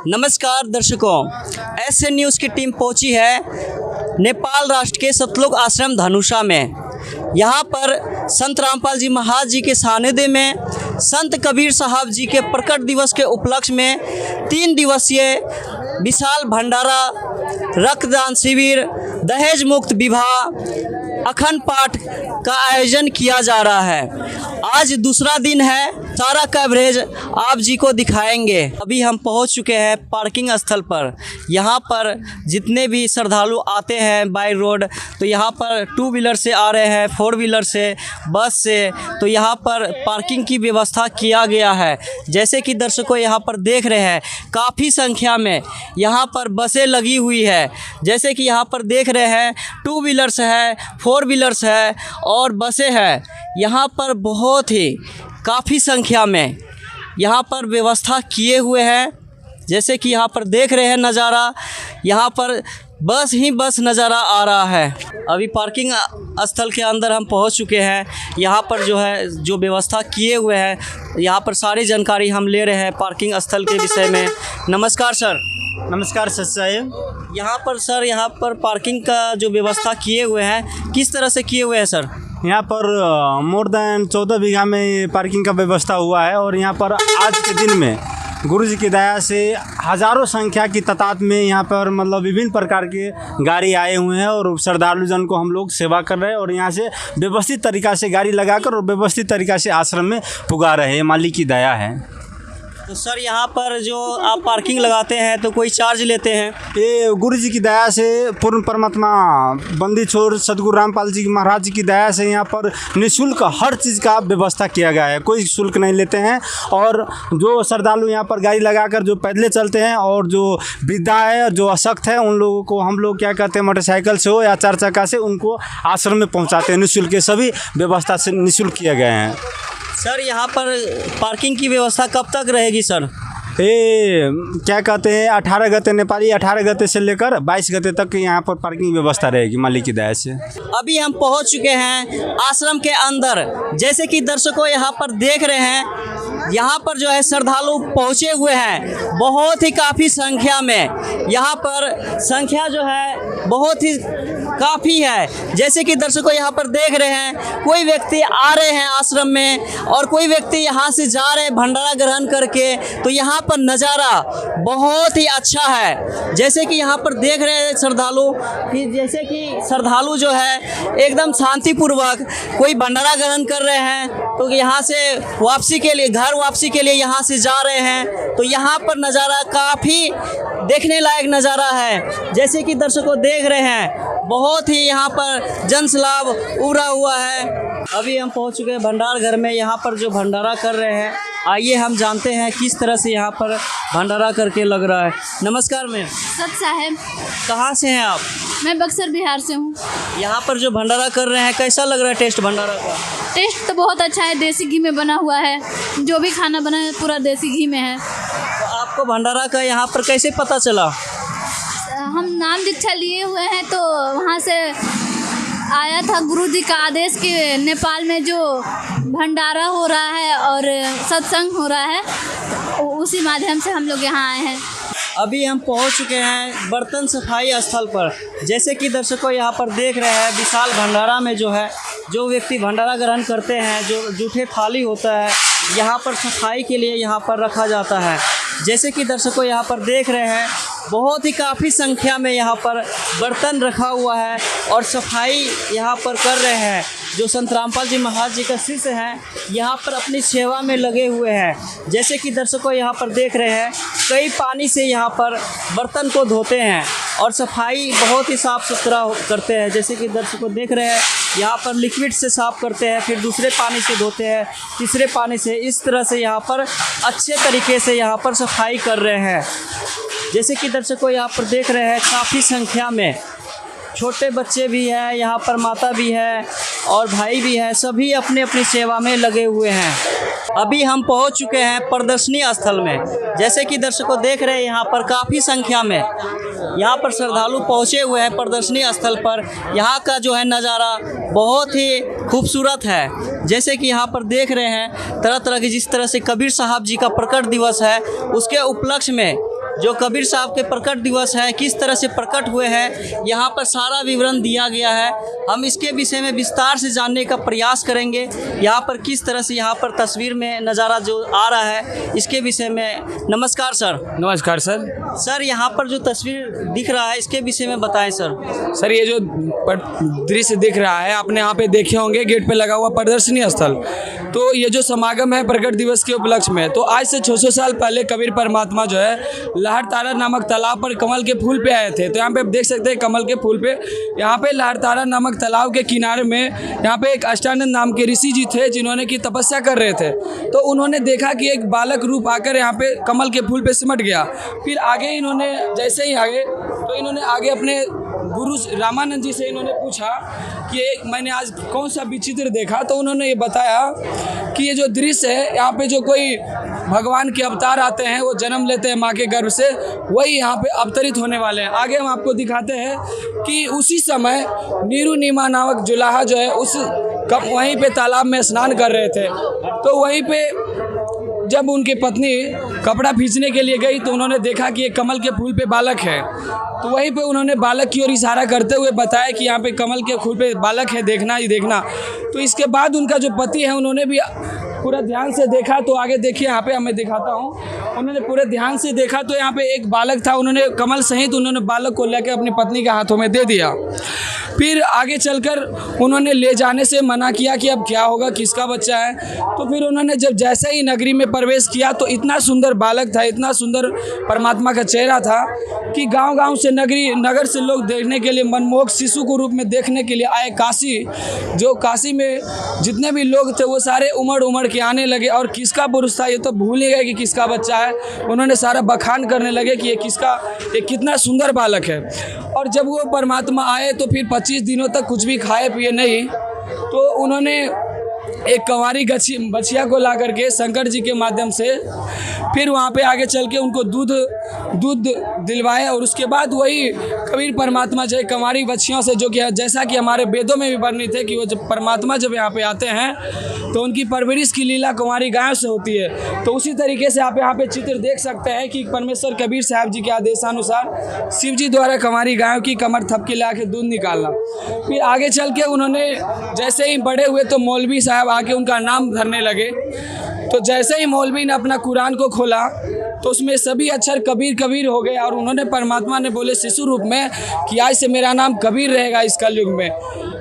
नमस्कार दर्शकों, SN news की टीम पहुंची है नेपाल राष्ट्र के सतलुज आश्रम धनुषा में। यहाँ पर संत रामपाल जी महाराज जी के सानिध्य में संत कबीर साहब जी के प्रकट दिवस के उपलक्ष्य में 3 दिवसीय विशाल भंडारा, रक्तदान शिविर, दहेज मुक्त विवाह, अखंड पाठ का आयोजन किया जा रहा है। आज दूसरा दिन है, सारा कवरेज आप जी को दिखाएंगे। अभी हम पहुंच चुके हैं पार्किंग स्थल पर। यहाँ पर जितने भी श्रद्धालु आते हैं बाय रोड, तो यहाँ पर 2 व्हीलर से आ रहे हैं, 4 व्हीलर से, बस से, तो यहाँ पर पार्किंग की व्यवस्था किया गया है। जैसे कि दर्शकों यहाँ पर देख रहे हैं, काफ़ी संख्या में यहाँ पर बसें लगी हुई है। जैसे कि यहाँ पर देख रहे हैं 2 व्हीलर्स है, 4 व्हीलर्स है और बसें हैं। यहाँ पर बहुत ही काफ़ी संख्या में यहाँ पर व्यवस्था किए हुए हैं। जैसे कि यहाँ पर देख रहे हैं नज़ारा, यहाँ पर बस ही बस नज़ारा आ रहा है। अभी पार्किंग स्थल के अंदर हम पहुँच चुके हैं। यहाँ पर जो व्यवस्था किए हुए हैं, यहाँ पर सारी जानकारी हम ले रहे हैं पार्किंग स्थल के विषय में। नमस्कार सर। नमस्कार सर साहब। यहाँ पर सर, यहाँ पर पार्किंग का जो व्यवस्था किए हुए हैं, किस तरह से किए हुए हैं सर? यहाँ पर मोर देन 14 बीघा में पार्किंग का व्यवस्था हुआ है और यहाँ पर आज के दिन में गुरु जी की दया से हज़ारों संख्या की तादाद में यहाँ पर मतलब विभिन्न प्रकार के गाड़ी आए हुए हैं और श्रद्धालु जन को हम लोग सेवा कर रहे हैं और यहाँ से व्यवस्थित तरीक़ा से गाड़ी लगाकर और व्यवस्थित तरीक़ा से आश्रम में पुगा रहे हैं। मालिक की दया है। तो सर यहाँ पर जो आप पार्किंग लगाते हैं तो कोई चार्ज लेते हैं? ये गुरु जी की दया से, पूर्ण परमात्मा बंदी छोड़ सदगुरु रामपाल जी महाराज जी की दया से यहाँ पर निःशुल्क हर चीज़ का व्यवस्था किया गया है। कोई शुल्क नहीं लेते हैं और जो श्रद्धालु यहाँ पर गाड़ी लगाकर जो पैदले चलते हैं और जो वृद्धा है और जो अशक्त है, उन लोगों को हम लोग क्या कहते हैं, मोटरसाइकिल से हो या 4 चक्का से उनको आश्रम में पहुँचाते हैं निःशुल्क। सभी व्यवस्था से निःशुल्क किए गए हैं। सर यहाँ पर पार्किंग की व्यवस्था कब तक रहेगी सर? ये क्या कहते हैं, 18 गते नेपाली 18 गते से लेकर 22 गते तक यहाँ पर पार्किंग व्यवस्था रहेगी मालिक की दया से। अभी हम पहुँच चुके हैं आश्रम के अंदर। जैसे कि दर्शकों यहाँ पर देख रहे हैं, यहाँ पर जो है श्रद्धालु पहुँचे हुए हैं बहुत ही काफ़ी संख्या में। यहाँ पर संख्या जो है बहुत ही काफ़ी है। जैसे कि दर्शकों यहाँ पर देख रहे हैं, कोई व्यक्ति आ रहे हैं आश्रम में और कोई व्यक्ति यहाँ से जा रहे हैं भंडारा ग्रहण करके। तो यहाँ पर नज़ारा बहुत ही अच्छा है। जैसे कि यहाँ पर देख रहे हैं श्रद्धालु कि जैसे कि श्रद्धालु जो है एकदम शांतिपूर्वक कोई भंडारा ग्रहण कर रहे हैं, तो यहाँ से वापसी के लिए, घर वापसी के लिए यहाँ से जा रहे हैं। तो यहाँ पर नज़ारा काफ़ी देखने लायक नज़ारा है। जैसे कि दर्शकों देख रहे हैं, बहुत ही यहाँ पर जनसैलाब उमड़ा हुआ है। अभी हम पहुँच चुके हैं भंडार घर में। यहाँ पर जो भंडारा कर रहे हैं, आइए हम जानते हैं किस तरह से यहाँ पर भंडारा करके लग रहा है। नमस्कार मैम। सत साहब। कहाँ से हैं आप? मैं बक्सर बिहार से हूँ। यहाँ पर जो भंडारा कर रहे हैं, कैसा लग रहा है टेस्ट भंडारा का? टेस्ट तो बहुत अच्छा है, देसी घी में बना हुआ है। जो भी खाना बना है पूरा देसी घी में है। तो आपको भंडारा का यहाँ पर कैसे पता चला? हम नाम दीक्षा लिए हुए हैं, तो वहाँ से आया था गुरुजी का आदेश कि नेपाल में जो भंडारा हो रहा है और सत्संग हो रहा है, उसी माध्यम से हम लोग यहाँ आए हैं। अभी हम पहुँच चुके हैं बर्तन सफाई स्थल पर। जैसे कि दर्शकों यहाँ पर देख रहे हैं, विशाल भंडारा में जो है, जो व्यक्ति भंडारा ग्रहण करते हैं, जो जूठे थाली होता है, यहाँ पर सफाई के लिए यहाँ पर रखा जाता है। जैसे कि दर्शकों यहाँ पर देख रहे हैं, बहुत ही काफ़ी संख्या में यहाँ पर बर्तन रखा हुआ है और सफाई यहाँ पर कर रहे हैं। जो संत रामपाल जी महाराज जी का शिष्य हैं, यहाँ पर अपनी सेवा में लगे हुए हैं। जैसे कि दर्शकों यहाँ पर देख रहे हैं, कई पानी से यहाँ पर बर्तन को धोते हैं और सफाई बहुत ही साफ़ सुथरा करते हैं। जैसे कि दर्शकों देख रहे हैं, यहाँ पर लिक्विड से साफ़ करते हैं, फिर दूसरे पानी से धोते हैं, तीसरे पानी से, इस तरह से यहाँ पर अच्छे तरीके से यहाँ पर सफाई कर रहे हैं। जैसे कि दर्शकों यहाँ पर देख रहे हैं, काफ़ी संख्या में छोटे बच्चे भी हैं, यहाँ पर माता भी है और भाई भी है, सभी अपनी अपनी सेवा में लगे हुए हैं। अभी हम पहुँच चुके हैं प्रदर्शनी स्थल में। जैसे कि दर्शकों देख रहे हैं, यहाँ पर काफ़ी संख्या में यहाँ पर श्रद्धालु पहुँचे हुए हैं प्रदर्शनी स्थल पर। यहाँ का जो है नज़ारा बहुत ही खूबसूरत है। जैसे कि यहाँ पर देख रहे हैं, तरह तरह की, जिस तरह से कबीर साहब जी का प्रकट दिवस है, उसके उपलक्ष्य में जो कबीर साहब के प्रकट दिवस है किस तरह से प्रकट हुए हैं, यहाँ पर सारा विवरण दिया गया है। हम इसके विषय में विस्तार से जानने का प्रयास करेंगे। यहाँ पर किस तरह से यहाँ पर तस्वीर में नज़ारा जो आ रहा है इसके विषय में। नमस्कार सर। नमस्कार सर। सर यहाँ पर जो तस्वीर दिख रहा है इसके विषय में बताएं सर। सर ये जो दृश्य दिख रहा है आपने यहाँ पे देखे होंगे गेट पे लगा हुआ प्रदर्शनी स्थल, तो ये जो समागम है प्रकट दिवस के उपलक्ष्य में, तो आज से 600 साल पहले कबीर परमात्मा जो है लहरतारा नामक तालाब पर कमल के फूल पे आए थे। तो यहाँ पे आप देख सकते हैं कमल के फूल पे, यहाँ पे लहरतारा नामक तालाब के किनारे में यहाँ पे एक अष्टानंद नाम के ऋषि जी थे जिन्होंने की तपस्या कर रहे थे। तो उन्होंने देखा कि एक बालक रूप आकर यहाँ पे कमल के फूल पे सिमट गया। फिर आगे इन्होंने जैसे ही आगे तो इन्होंने आगे अपने गुरु रामानंद जी से इन्होंने पूछा कि मैंने आज कौन सा विचित्र देखा। तो उन्होंने ये बताया कि ये जो दृश्य है यहाँ पे जो कोई भगवान के अवतार आते हैं वो जन्म लेते हैं माँ के गर्भ से, वही यहाँ पे अवतरित होने वाले हैं। आगे हम आपको दिखाते हैं कि उसी समय नीरू नीमा नामक जुलाहा जो है उस वहीं पे तालाब में स्नान कर रहे थे। तो वहीं पे जब उनकी पत्नी कपड़ा खींचने के लिए गई तो उन्होंने देखा कि एक कमल के फूल पे बालक है। तो वहीं पे उन्होंने बालक की ओर इशारा करते हुए बताया कि यहाँ पे कमल के फूल पे बालक है, देखना ही देखना। तो इसके बाद उनका जो पति है उन्होंने भी पूरा ध्यान से देखा। तो आगे देखिए यहाँ पे मैं दिखाता हूँ, उन्होंने पूरे ध्यान से देखा तो यहाँ पे एक बालक था। उन्होंने कमल सहित उन्होंने बालक को लेकर अपनी पत्नी के हाथों में दे दिया। फिर आगे चलकर उन्होंने ले जाने से मना किया कि अब क्या होगा, किसका बच्चा है। तो फिर उन्होंने जब जैसे ही नगरी में प्रवेश किया तो इतना सुंदर बालक था, इतना सुंदर परमात्मा का चेहरा था कि गांव-गांव से नगर से लोग देखने के लिए, मनमोहक शिशु को रूप में देखने के लिए आए। काशी में जितने भी लोग थे वो सारे उमड़ के आने लगे और किसका पुरुष था ये तो भूल ही गए कि किसका बच्चा है। उन्होंने सारा बखान करने लगे कि ये कितना सुंदर बालक है। और जब वो परमात्मा आए तो फिर 25 दिनों तक कुछ भी खाए पिए नहीं। तो उन्होंने एक कंवारी बछिया को ला करके शंकर जी के माध्यम से फिर वहाँ पे आगे चल के उनको दूध दिलवाया। और उसके बाद वही कबीर परमात्मा जो कंवारी बछियों से, जो कि जैसा कि हमारे वेदों में भी वर्णित है कि वो जब परमात्मा जब यहाँ पे आते हैं तो उनकी परवरिश की लीला कुंवारी गायों से होती है। तो उसी तरीके से आप यहाँ पे चित्र देख सकते हैं कि परमेश्वर कबीर साहब जी के आदेशानुसार शिव जी द्वारा कंवारी गायों की कमर थपकी ला के दूध निकालना। फिर आगे चल के उन्होंने जैसे ही बड़े हुए तो मौलवी साहब आके उनका नाम धरने लगे। तो जैसे ही मौलवी ने अपना कुरान को खोला तो उसमें सभी अक्षर कबीर कबीर हो गए। और उन्होंने परमात्मा ने बोले शिशु रूप में कि आज से मेरा नाम कबीर रहेगा इस कलयुग में।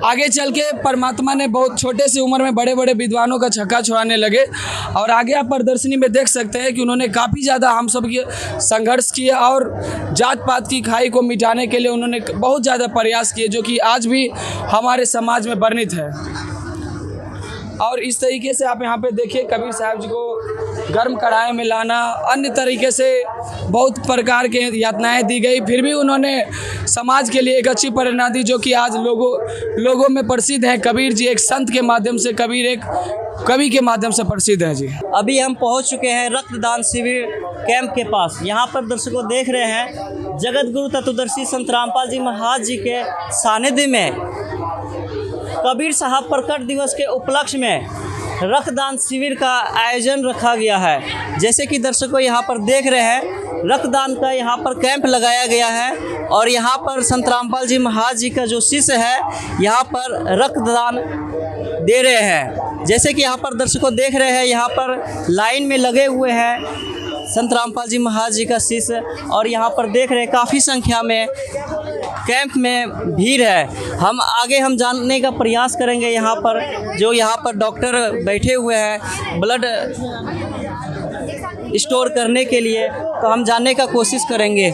आगे चल के परमात्मा ने बहुत छोटे सी उम्र में बड़े बड़े विद्वानों का छक्का छुड़ाने लगे। और आगे आप प्रदर्शनी में देख सकते हैं कि उन्होंने काफ़ी ज़्यादा हम सब के संघर्ष किए और जात पात की खाई को मिटाने के लिए उन्होंने बहुत ज़्यादा प्रयास किए, जो कि आज भी हमारे समाज में वर्णित है। और इस तरीके से आप यहाँ पे देखिए कबीर साहब जी को गर्म कढ़ाई में लाना, अन्य तरीके से बहुत प्रकार के यातनाएं दी गई, फिर भी उन्होंने समाज के लिए एक अच्छी प्रेरणा दी, जो कि आज लोगों में प्रसिद्ध है। कबीर जी एक संत के माध्यम से, कबीर एक कवि के माध्यम से प्रसिद्ध है जी। अभी हम पहुँच चुके हैं रक्तदान शिविर कैंप के पास। यहाँ पर दर्शकों देख रहे हैं जगत गुरु तत्वदर्शी संत रामपाल जी महाराज जी के सानिध्य में कबीर साहब प्रकट दिवस के उपलक्ष्य में रक्तदान शिविर का आयोजन रखा गया है। जैसे कि दर्शकों यहाँ पर देख रहे हैं रक्तदान का यहाँ पर कैंप लगाया गया है और यहाँ पर संत रामपाल जी महाराज जी का जो शिष्य है यहाँ पर रक्तदान दे रहे हैं। जैसे कि यहाँ पर दर्शकों देख रहे हैं यहाँ पर लाइन में लगे हुए हैं संत रामपाल जी महाराज जी का शिष्य, और यहाँ पर देख रहे हैं काफ़ी संख्या में कैंप में भीड़ है। हम जानने का प्रयास करेंगे यहाँ पर डॉक्टर बैठे हुए हैं ब्लड स्टोर करने के लिए, तो हम जानने का कोशिश करेंगे।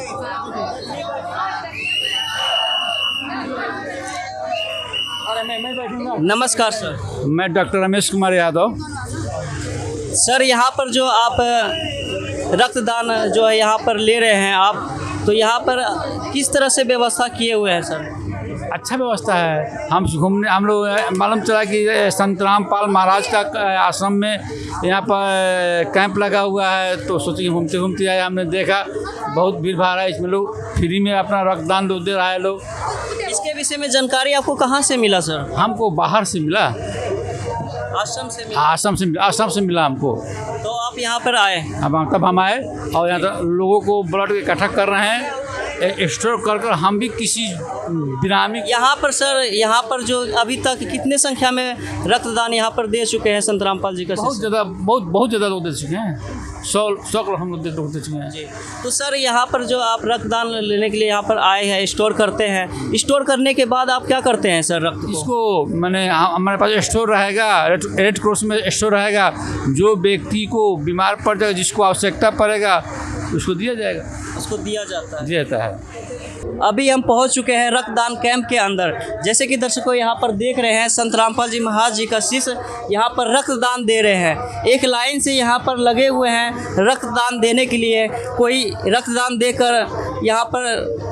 नमस्कार सर। मैं डॉक्टर रमेश कुमार यादव। सर यहाँ पर जो आप रक्तदान जो है यहाँ पर ले रहे हैं आप, तो यहाँ पर किस तरह से व्यवस्था किए हुए हैं सर? अच्छा व्यवस्था है। हम लोग मालूम चला कि संत रामपाल महाराज का आश्रम में यहाँ पर कैंप लगा हुआ है, तो सोचिए घूमते घूमते आए, हमने देखा बहुत भीड़ भाड़ है, इसमें लोग फ्री में अपना रक्तदान दे रहा है लोग। इसके विषय में जानकारी आपको कहाँ से मिला सर? हमको बाहर से मिला, आश्रम से मिला। आश्रम से मिला हमको। तो आप आप यहाँ पर आए? तब हम आए और यहाँ तो लोगों को ब्लड इकट्ठा कर रहे हैं, स्टोर कर हम भी किसी बिरामी। यहाँ पर सर, यहाँ पर जो अभी तक कितने संख्या में रक्तदान यहाँ पर दे चुके हैं संत रामपाल जी का? बहुत ज़्यादा, बहुत ज़्यादा लोग दे चुके हैं, 100 करोड़ हम लोग दे चुके हैं जी। तो सर यहाँ पर जो आप रक्तदान लेने के लिए यहाँ पर आए हैं, स्टोर करते हैं, स्टोर करने के बाद आप क्या करते हैं सर रक्त को? इसको मैंने हमारे पास स्टोर रहेगा, रेड क्रॉस में स्टोर रहेगा, जो व्यक्ति को बीमार पड़ जाएगा, जिसको आवश्यकता पड़ेगा उसको दिया जाएगा, उसको दिया जाता है। दिया जाता है। अभी हम पहुंच चुके हैं रक्तदान कैंप के अंदर। जैसे कि दर्शकों यहाँ पर देख रहे हैं, संत रामपाल जी महाराज जी का शिष्य यहाँ पर रक्तदान दे रहे हैं। एक लाइन से यहाँ पर लगे हुए हैं रक्तदान देने के लिए। कोई रक्तदान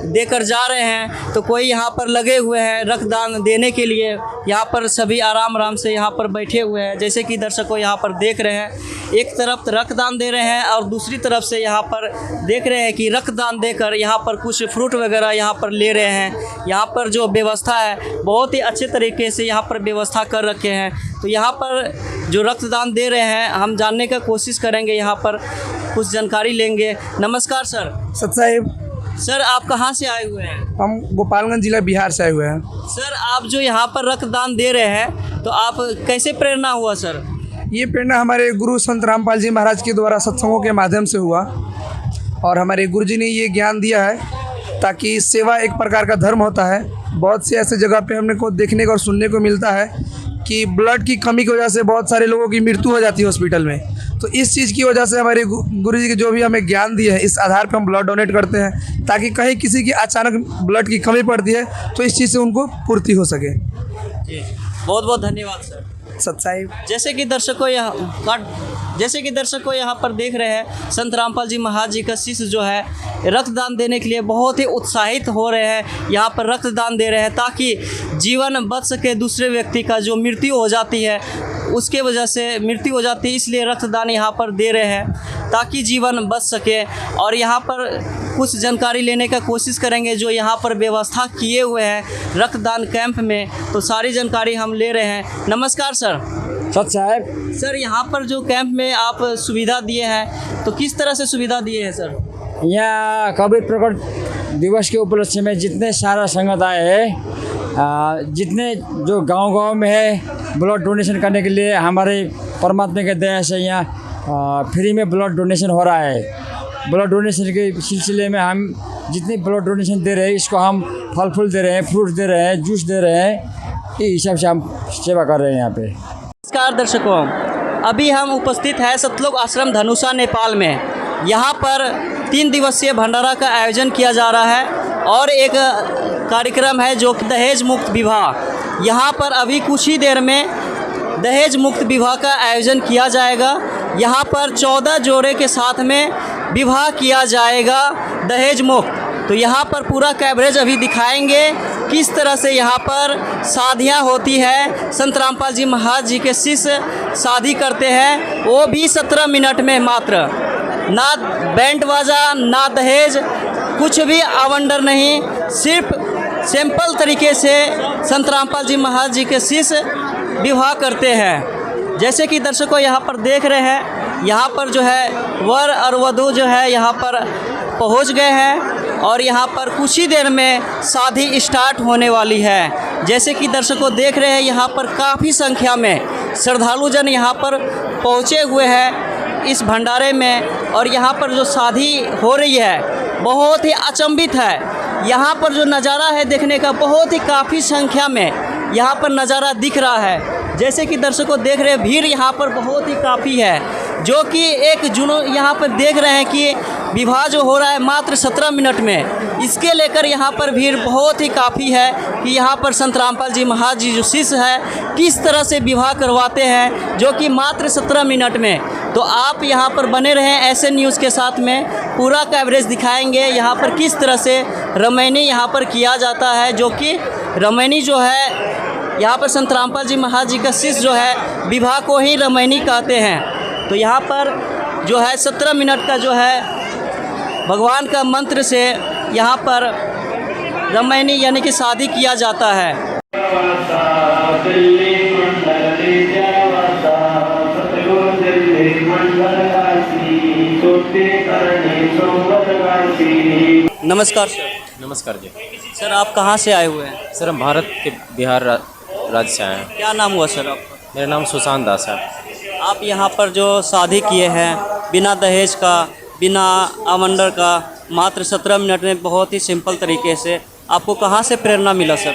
देकर जा रहे हैं, तो कोई यहाँ पर लगे हुए हैं रक्तदान देने के लिए। यहाँ पर सभी आराम आराम से यहाँ पर बैठे हुए हैं। जैसे कि दर्शकों यहाँ पर देख रहे हैं, एक तरफ रक्तदान दे रहे हैं और दूसरी तरफ से यहाँ पर देख रहे हैं कि रक्तदान देकर यहाँ पर कुछ फ्रूट वगैरह यहाँ पर ले रहे हैं। यहाँ पर जो व्यवस्था है बहुत ही अच्छे तरीके से यहाँ पर व्यवस्था कर रखे हैं। तो यहाँ पर जो रक्तदान दे रहे हैं, हम जानने का कोशिश करेंगे, यहाँ पर कुछ जानकारी लेंगे। नमस्कार सर। सत साहिब, सर आप कहाँ से आए हुए हैं? हम गोपालगंज जिला बिहार से आए हुए हैं। सर आप जो यहाँ पर रक्तदान दे रहे हैं, तो आप कैसे प्रेरणा हुआ सर? ये प्रेरणा हमारे गुरु संत रामपाल जी महाराज के द्वारा सत्संगों के माध्यम से हुआ, और हमारे गुरु जी ने ये ज्ञान दिया है ताकि सेवा एक प्रकार का धर्म होता है। बहुत से ऐसे जगह पे हमने को देखने को और सुनने को मिलता है कि ब्लड की कमी की वजह से बहुत सारे लोगों की मृत्यु हो जाती है हॉस्पिटल में। तो इस चीज़ की वजह से हमारे गुरु जी के जो भी हमें ज्ञान दिए हैं, इस आधार पर हम ब्लड डोनेट करते हैं ताकि कहीं किसी की अचानक ब्लड की कमी पड़ती है तो इस चीज़ से उनको पूर्ति हो सके। बहुत बहुत धन्यवाद सर। सत साहिब। जैसे कि दर्शकों यहाँ पर देख रहे हैं, संत रामपाल जी महाराज जी का शिष्य जो है रक्तदान देने के लिए बहुत ही उत्साहित हो रहे हैं। यहाँ पर रक्तदान दे रहे हैं ताकि जीवन बच सके। दूसरे व्यक्ति का जो मृत्यु हो जाती है, उसके वजह से मृत्यु हो जाती है, इसलिए रक्तदान यहाँ पर दे रहे हैं ताकि जीवन बच सके। और यहाँ पर कुछ जानकारी लेने का कोशिश करेंगे जो यहाँ पर व्यवस्था किए हुए हैं रक्तदान कैंप में, तो सारी जानकारी हम ले रहे हैं। नमस्कार सर। सत साहब। सर यहाँ पर जो कैंप में आप सुविधा दिए हैं, तो किस तरह से सुविधा दिए हैं सर? यहाँ कबीर प्रकट दिवस के उपलक्ष्य में जितने सारा संगत आए हैं, जितने जो गांव-गांव में है ब्लड डोनेशन करने के लिए, हमारे परमात्मा के दया से यहाँ फ्री में ब्लड डोनेशन हो रहा है। ब्लड डोनेशन के सिलसिले में हम जितनी ब्लड डोनेशन दे रहे हैं, इसको हम फल फूल दे रहे हैं, फ्रूट्स दे रहे हैं, जूस दे रहे हैं, इस हिसाब से हम सेवा कर रहे हैं यहाँ पे। नमस्कार दर्शकों, अभी हम उपस्थित हैं सतलोक आश्रम धनुषा नेपाल में। यहाँ पर 3 दिवसीय भंडारा का आयोजन किया जा रहा है और एक कार्यक्रम है जो दहेज मुक्त विवाह। यहाँ पर अभी कुछ ही देर में दहेज मुक्त विवाह का आयोजन किया जाएगा। यहाँ पर 14 जोड़े के साथ में विवाह किया जाएगा दहेज मुक्त। तो यहाँ पर पूरा कवरेज अभी दिखाएंगे किस तरह से यहाँ पर शादियाँ होती है। संत रामपाल जी महाराज जी के शिष्य शादी करते हैं, वो भी 17 मिनट में मात्र। ना बैंड बाजा, ना दहेज, कुछ भी आवंडर नहीं, सिर्फ सिंपल तरीके से संत रामपाल जी महाराज जी के शिष्य विवाह करते हैं। जैसे कि दर्शकों यहाँ पर देख रहे हैं, यहाँ पर जो है वर और वधू जो है यहाँ पर पहुँच गए हैं और यहाँ पर कुछ ही देर में शादी स्टार्ट होने वाली है। जैसे कि दर्शकों देख रहे हैं, यहाँ पर काफ़ी संख्या में श्रद्धालुजन यहाँ पर पहुँचे हुए हैं इस भंडारे में। और यहाँ पर जो शादी हो रही है बहुत ही अचंभित है। यहाँ पर जो नज़ारा है देखने का, बहुत ही काफ़ी संख्या में यहाँ पर नज़ारा दिख रहा है। जैसे कि दर्शकों देख रहे हैं, भीड़ यहाँ पर बहुत ही काफ़ी है, जो कि एक जुनून यहाँ पर देख रहे हैं कि विवाह जो हो रहा है मात्र 17 मिनट में, इसके लेकर यहाँ पर भीड़ बहुत ही काफ़ी है कि यहाँ पर संत रामपाल जी महाराज जी जो शिष्य है किस तरह से विवाह करवाते हैं, जो कि मात्र 17 मिनट में। तो आप यहाँ पर बने रहें एसएन न्यूज़ के साथ में, पूरा कवरेज दिखाएंगे यहाँ पर किस तरह से रमैनी यहाँ पर किया जाता है। जो कि रमैनी जो है यहाँ पर संत रामपाल जी महाराज जी का शिष्य जो है विवाह को ही रमैनी कहते हैं। तो यहाँ पर जो है 17 मिनट का जो है भगवान का मंत्र से यहाँ पर रमैनी यानी कि शादी किया जाता है। दिल्ली मंडल नमस्कार सर। नमस्कार जी। सर आप कहाँ से आए हुए हैं? सर हम भारत के बिहार राज्य से आए हैं। क्या नाम हुआ सर आपका? मेरा नाम सुशांत दास है। आप यहाँ पर जो शादी किए हैं बिना दहेज का, बिना आमंडर का, मात्र 17 मिनट में बहुत ही सिंपल तरीके से, आपको कहाँ से प्रेरणा मिला सर?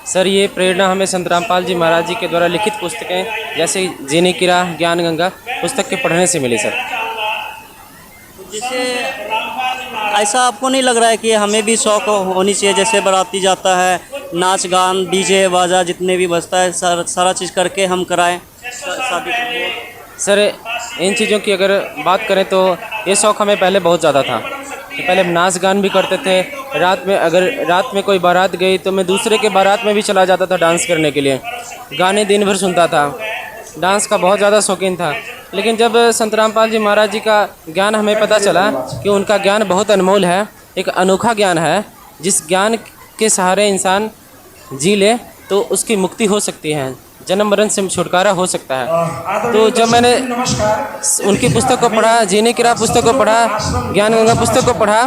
सर ये प्रेरणा हमें संत रामपाल जी महाराज जी के द्वारा लिखित पुस्तकें जैसे जीने की राह, ज्ञान गंगा पुस्तक के पढ़ने से मिली सर। जैसे ऐसा आपको नहीं लग रहा है कि हमें भी शौक होनी चाहिए, जैसे बाराती जाता है, नाच गान, डीजे बाजा जितने भी बजता है सारा चीज़ करके हम कराएं शादी? सर इन चीज़ों की अगर बात करें तो ये शौक़ हमें पहले बहुत ज़्यादा था कि पहले नाच गान भी करते थे। रात में अगर रात में कोई बारात गई तो मैं दूसरे के बारात में भी चला जाता था डांस करने के लिए। गाने दिन भर सुनता था, डांस का बहुत ज़्यादा शौकीन था। लेकिन जब संत रामपाल जी महाराज जी का ज्ञान हमें पता चला कि उनका ज्ञान बहुत अनमोल है, एक अनोखा ज्ञान है, जिस ज्ञान के सहारे इंसान जी ले तो उसकी मुक्ति हो सकती है, जन्म मरण से छुटकारा हो सकता है। तो जब मैंने उनकी पुस्तक को पढ़ा, जीने की राह पुस्तक को पढ़ा, ज्ञान गंगा पुस्तक को पढ़ा,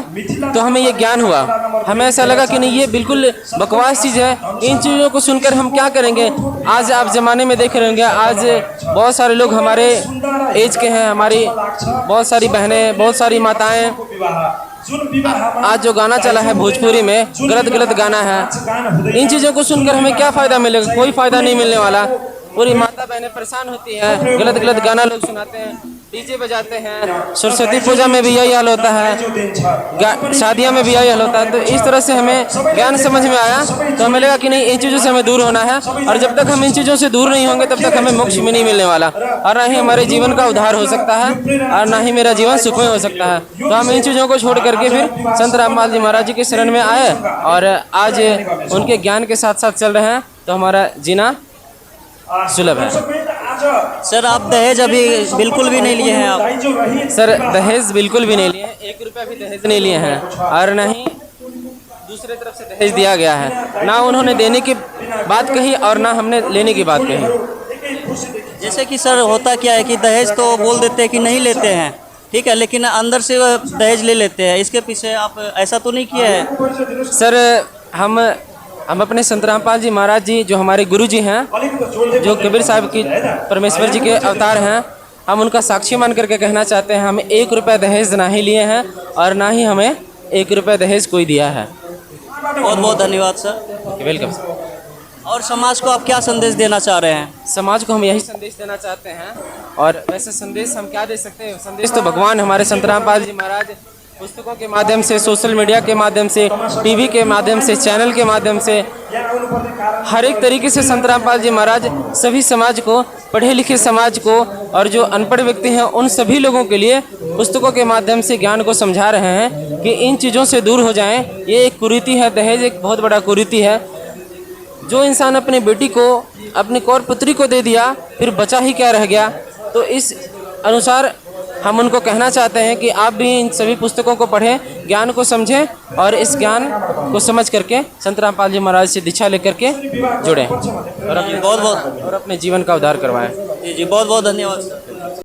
तो हमें ये ज्ञान हुआ। हमें ऐसा लगा कि नहीं ये बिल्कुल बकवास चीज़ है, इन चीज़ों को सुनकर हम क्या करेंगे। आज आप ज़माने में देख रहे होंगे, आज बहुत सारे लोग हमारे एज के हैं, हमारी बहुत सारी बहनें, बहुत सारी माताएँ, आज जो गाना चला है भोजपुरी में, गलत गाना है। इन चीज़ों को सुनकर हमें क्या फ़ायदा मिलेगा? कोई फ़ायदा नहीं मिलने वाला। पूरी माता बहनें परेशान होती हैं, गलत गाना लोग सुनाते हैं, डीजे बजाते हैं। सरस्वती पूजा में भी यही हाल होता है, शादियों में भी यही हाल होता है। तो इस तरह से हमें ज्ञान समझ में आया, तो हमें लगा कि नहीं इन चीज़ों से हमें दूर होना है, और जब तक हम इन चीज़ों से दूर नहीं होंगे तब तक हमें मोक्ष भी नहीं मिलने वाला, और ना ही हमारे जीवन का उद्धार हो सकता है, और ना ही मेरा जीवन सुखमय हो सकता है। तो हम इन चीज़ों को छोड़ करके फिर संत रामपाल जी महाराज जी के शरण में आए, और आज उनके ज्ञान के साथ साथ चल रहे हैं, तो हमारा जीना सुलभ है। सर आप दहेज अभी बिल्कुल भी नहीं लिए हैं आप? सर दहेज बिल्कुल भी नहीं लिए हैं, 1 रुपया भी दहेज नहीं लिए हैं, और ना ही दूसरे तरफ से दहेज दिया गया है। ना उन्होंने देने की बात कही और ना हमने लेने की बात कही। जैसे कि सर होता क्या है कि दहेज तो बोल देते हैं कि नहीं लेते हैं, ठीक है, लेकिन अंदर से वह दहेज ले लेते हैं। इसके पीछे आप ऐसा तो नहीं किया है? सर हम अपने संत रामपाल जी महाराज जी जो हमारे गुरु जी हैं, जो कबीर साहब की परमेश्वर जी के अवतार हैं, हम उनका साक्षी मान करके कहना चाहते हैं, हम 1 रुपया दहेज ना ही लिए हैं, और ना ही हमें 1 रुपया दहेज कोई दिया है। बहुत बहुत धन्यवाद सर। Welcome sir. और समाज को आप क्या संदेश देना चाह रहे हैं? समाज को हम यही संदेश देना चाहते हैं, और वैसे संदेश हम क्या दे सकते हैं? संदेश तो भगवान हमारे संत रामपाल जी महाराज पुस्तकों के माध्यम से, सोशल मीडिया के माध्यम से, टीवी के माध्यम से, चैनल के माध्यम से, हर एक तरीके से संत रामपाल जी महाराज सभी समाज को, पढ़े लिखे समाज को, और जो अनपढ़ व्यक्ति हैं उन सभी लोगों के लिए पुस्तकों के माध्यम से ज्ञान को समझा रहे हैं कि इन चीज़ों से दूर हो जाएं। ये एक कुरीति है, दहेज एक बहुत बड़ा कुरीति है। जो इंसान अपनी बेटी को, अपनी कौर पुत्री को दे दिया, फिर बचा ही क्या रह गया? तो इस अनुसार हम उनको कहना चाहते हैं कि आप भी इन सभी पुस्तकों को पढ़ें, ज्ञान को समझें, और इस ज्ञान को समझ करके संत रामपाल जी महाराज से दीक्षा लेकर के जुड़ें, और अपने जीवन का उद्धार करवाएं। जी बहुत बहुत धन्यवाद सर।